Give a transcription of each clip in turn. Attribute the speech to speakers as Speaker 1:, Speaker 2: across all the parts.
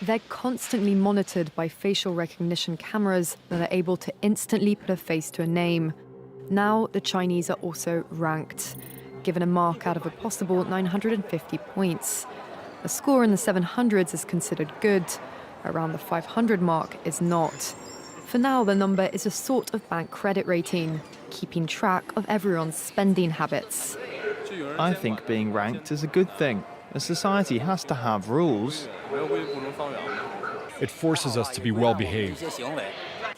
Speaker 1: They're constantly monitored by facial recognition cameras that are able to instantly put a face to a name. Now, the Chinese are also ranked, given a mark out of a possible 950 points. A score in the 700s is considered good. Around the 500 mark is not. For now, the number is a sort of bank credit rating, keeping track of everyone's spending habits.
Speaker 2: I think being ranked is a good thing. A society has to have rules.
Speaker 3: It forces us to be well behaved.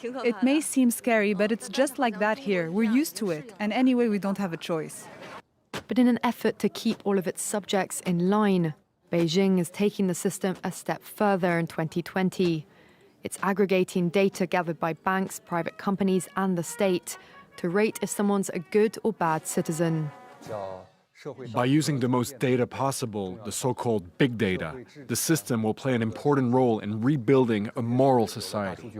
Speaker 4: It may seem scary, but it's just like that here. We're used to it, and anyway, we don't have a choice.
Speaker 1: But in an effort to keep all of its subjects in line, Beijing is taking the system a step further in 2020. It's aggregating data gathered by banks, private companies, and the state to rate if someone's a good or bad citizen.
Speaker 3: By using the most data possible, the so-called big data, the system will play an important role in rebuilding a moral society.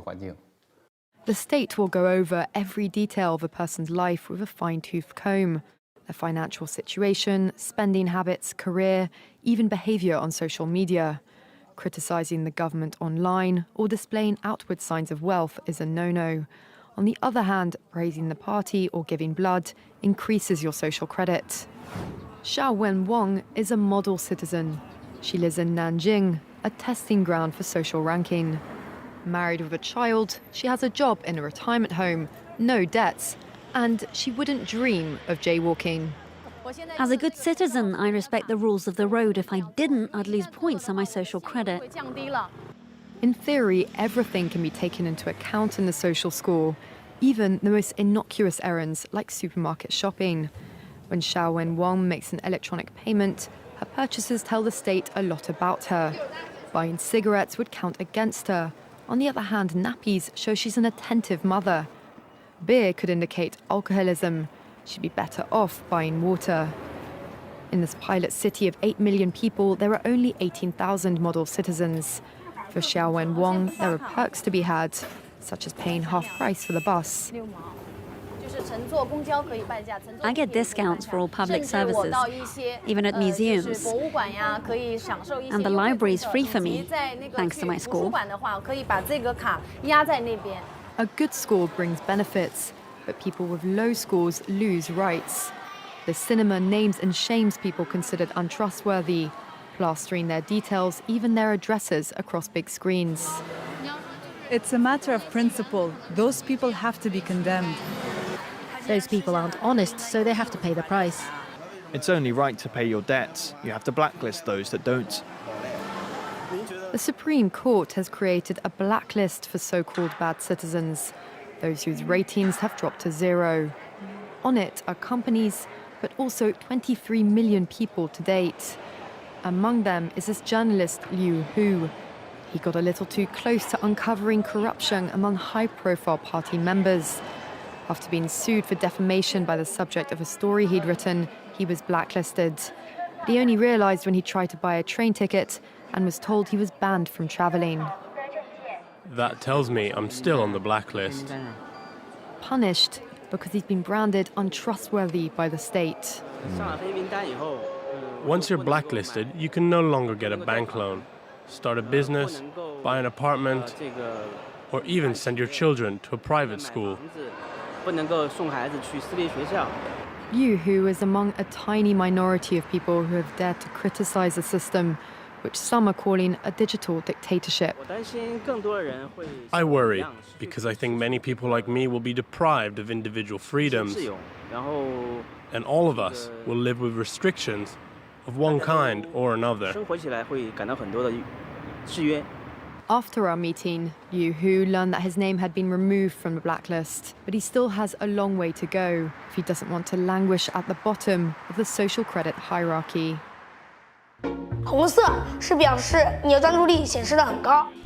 Speaker 1: The state will go over every detail of a person's life with a fine-tooth comb. Their financial situation, spending habits, career, even behavior on social media. Criticizing the government online or displaying outward signs of wealth is a no-no. On the other hand, praising the party or giving blood increases your social credit. Xiao Wenwang is a model citizen. She lives in Nanjing, a testing ground for social ranking. Married with a child, she has a job in a retirement home, no debts, and she wouldn't dream of jaywalking.
Speaker 5: As a good citizen, I respect the rules of the road. If I didn't, I'd lose points on my social credit.
Speaker 1: In theory, everything can be taken into account in the social score, even the most innocuous errands like supermarket shopping. When Xiao Wenwang makes an electronic payment, her purchases tell the state a lot about her. Buying cigarettes would count against her. On the other hand, nappies show she's an attentive mother. Beer could indicate alcoholism. She'd be better off buying water. In this pilot city of 8 million people, there are only 18,000 model citizens. For Xiao Wenwang, there are perks to be had, such as paying half price for the bus.
Speaker 5: I get discounts for all public services, even at museums. And the library is free for me, thanks to my score.
Speaker 1: A good score brings benefits, but people with low scores lose rights. The cinema names and shames people considered untrustworthy, plastering their details, even their addresses, across big screens.
Speaker 4: It's a matter of principle. Those people have to be condemned.
Speaker 6: Those people aren't honest, so they have to pay the price.
Speaker 2: It's only right to pay your debts. You have to blacklist those that don't.
Speaker 1: The Supreme Court has created a blacklist for so-called bad citizens, those whose ratings have dropped to zero. On it are companies, but also 23 million people to date. Among them is this journalist Liu Hu. He got a little too close to uncovering corruption among high-profile party members. After being sued for defamation by the subject of a story he'd written, he was blacklisted. But he only realized when he tried to buy a train ticket and was told he was banned from traveling.
Speaker 7: That tells me I'm still on the blacklist.
Speaker 1: Punished because he's been branded untrustworthy by the state.
Speaker 7: Once you're blacklisted, you can no longer get a bank loan, start a business, buy an apartment, or even send your children to a private school.
Speaker 1: Liu Hu is among a tiny minority of people who have dared to criticize the system, which some are calling a digital dictatorship.
Speaker 7: I worry, because I think many people like me will be deprived of individual freedoms, and all of us will live with restrictions of one kind or another.
Speaker 1: After our meeting, Liu Hu learned that his name had been removed from the blacklist, but he still has a long way to go if he doesn't want to languish at the bottom of the social credit hierarchy.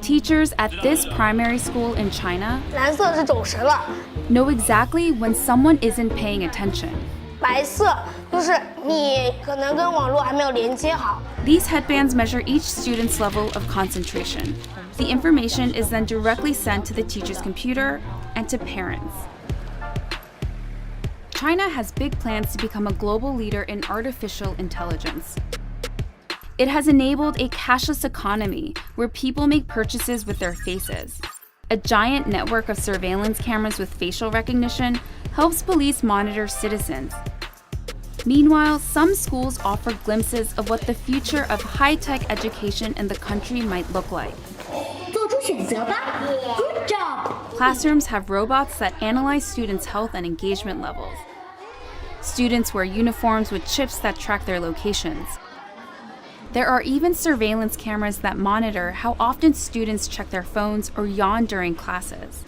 Speaker 8: Teachers at this primary school in China know exactly when someone isn't paying attention. These headbands measure each student's level of concentration. The information is then directly sent to the teacher's computer and to parents. China has big plans to become a global leader in artificial intelligence. It has enabled a cashless economy where people make purchases with their faces. A giant network of surveillance cameras with facial recognition helps police monitor citizens. Meanwhile, some schools offer glimpses of what the future of high-tech education in the country might look like.
Speaker 9: Good job!
Speaker 8: Classrooms have robots that analyze students' health and engagement levels. Students wear uniforms with chips that track their locations. There are even surveillance cameras that monitor how often students check their phones or yawn during classes.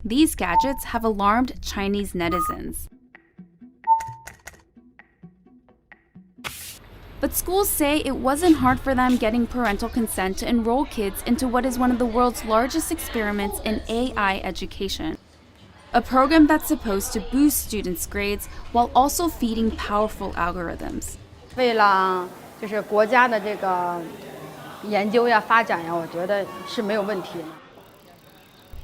Speaker 8: These gadgets have alarmed Chinese netizens. But schools say it wasn't hard for them getting parental consent to enroll kids into what is one of the world's largest experiments in AI education. A program that's supposed to boost students' grades while also feeding powerful algorithms.
Speaker 10: 为了就是国家的这个研究呀、发展呀，我觉得是没有问题的。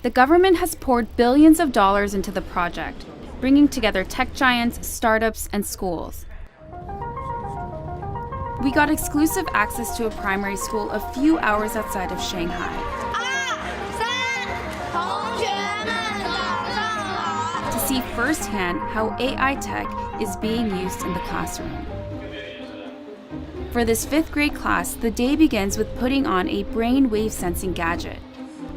Speaker 8: The government has poured billions of dollars into the project, bringing together tech giants, startups, and schools. We got exclusive access to a primary school a few hours outside of Shanghai. To see firsthand how AI tech is being used in the classroom. For this 5th grade class, the day begins with putting on a brainwave sensing gadget.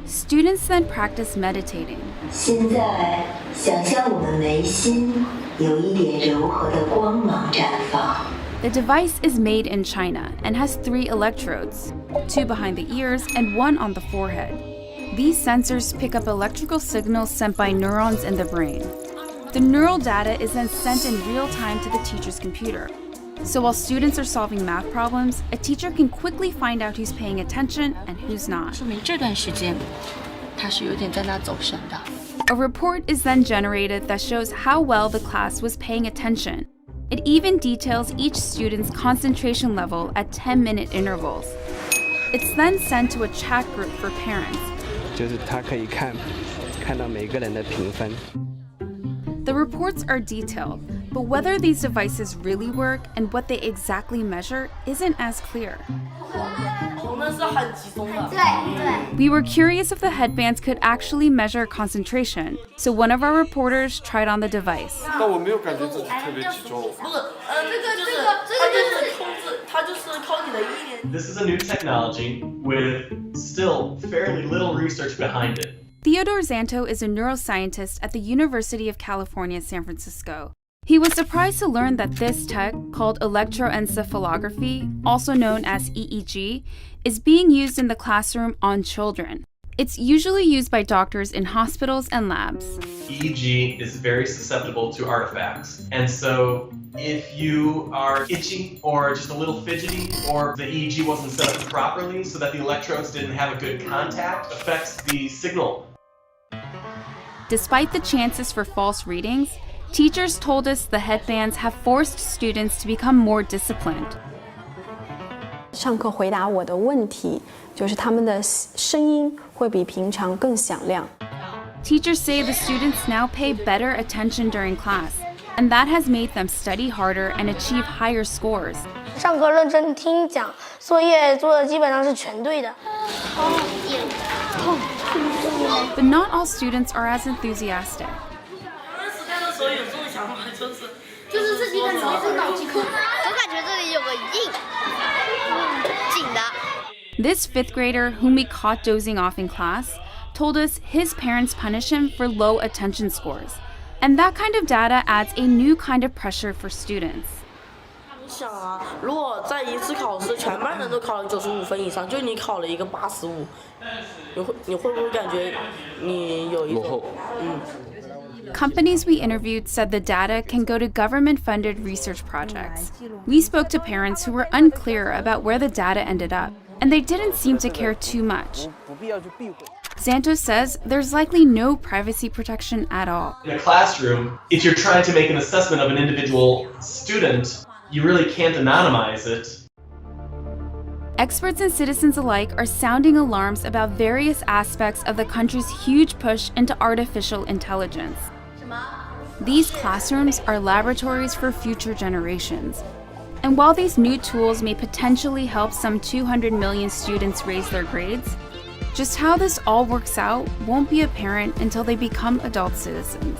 Speaker 8: Students then practice meditating.
Speaker 9: 现在想象我们眉心有一点柔和的光芒绽放。
Speaker 8: The device is made in China and has 3 electrodes, 2 behind the ears and 1 on the forehead. These sensors pick up electrical signals sent by neurons in the brain. The neural data is then sent in real time to the teacher's computer. So while students are solving math problems, a teacher can quickly find out who's paying attention and who's not.
Speaker 11: 说明这段时间他是有点在那走神的。
Speaker 8: A report is then generated that shows how well the class was paying attention. It even details each student's concentration level at 10-minute intervals. It's then sent to a chat group for parents.
Speaker 12: 就是他可以看到每个人的评分。
Speaker 8: The reports are detailed, but whether these devices really work and what they exactly measure isn't as clear. We were curious if the headbands could actually measure concentration, so one of our reporters tried on the device.
Speaker 13: This is a new technology with still fairly little research behind it.
Speaker 8: Theodore Zanto is a neuroscientist at the University of California, San Francisco. He was surprised to learn that this tech, called electroencephalography, also known as EEG, is being used in the classroom on children. It's usually used by doctors in hospitals and labs.
Speaker 13: EEG is very susceptible to artifacts. And so if you are itchy or just a little fidgety, or the EEG wasn't set up properly so that the electrodes didn't have a good contact, affects the signal.
Speaker 8: Despite the chances for false readings, teachers told us the headbands have forced students to become more disciplined.
Speaker 14: 上课回答我的问题，就是他们的声音会比平常更响亮。
Speaker 8: Teachers say the students now pay better attention during class, and that has made them study harder and achieve higher scores.
Speaker 15: 上课认真听讲，作业做的基本上是全对的。
Speaker 8: But not all students are as enthusiastic.
Speaker 9: 就是自己感觉这脑筋空，我感觉这里有个印，紧的。
Speaker 8: This 5th grader, whom we caught dozing off in class, told us his parents punish him for low attention scores. And that kind of data adds a new kind of pressure for students.
Speaker 16: 想啊，如果在一次考试全班人都考了95分以上，就你考了一个85，你会不会感觉你有一种
Speaker 8: Companies we interviewed said the data can go to government-funded research projects. We spoke to parents who were unclear about where the data ended up, and they didn't seem to care too much. Santos says there's likely no privacy protection at all.
Speaker 13: In a classroom, if you're trying to make an assessment of an individual student, you really can't anonymize it.
Speaker 8: Experts and citizens alike are sounding alarms about various aspects of the country's huge push into artificial intelligence. These classrooms are laboratories for future generations. And while these new tools may potentially help some 200 million students raise their grades, just how this all works out won't be apparent until they become adult citizens.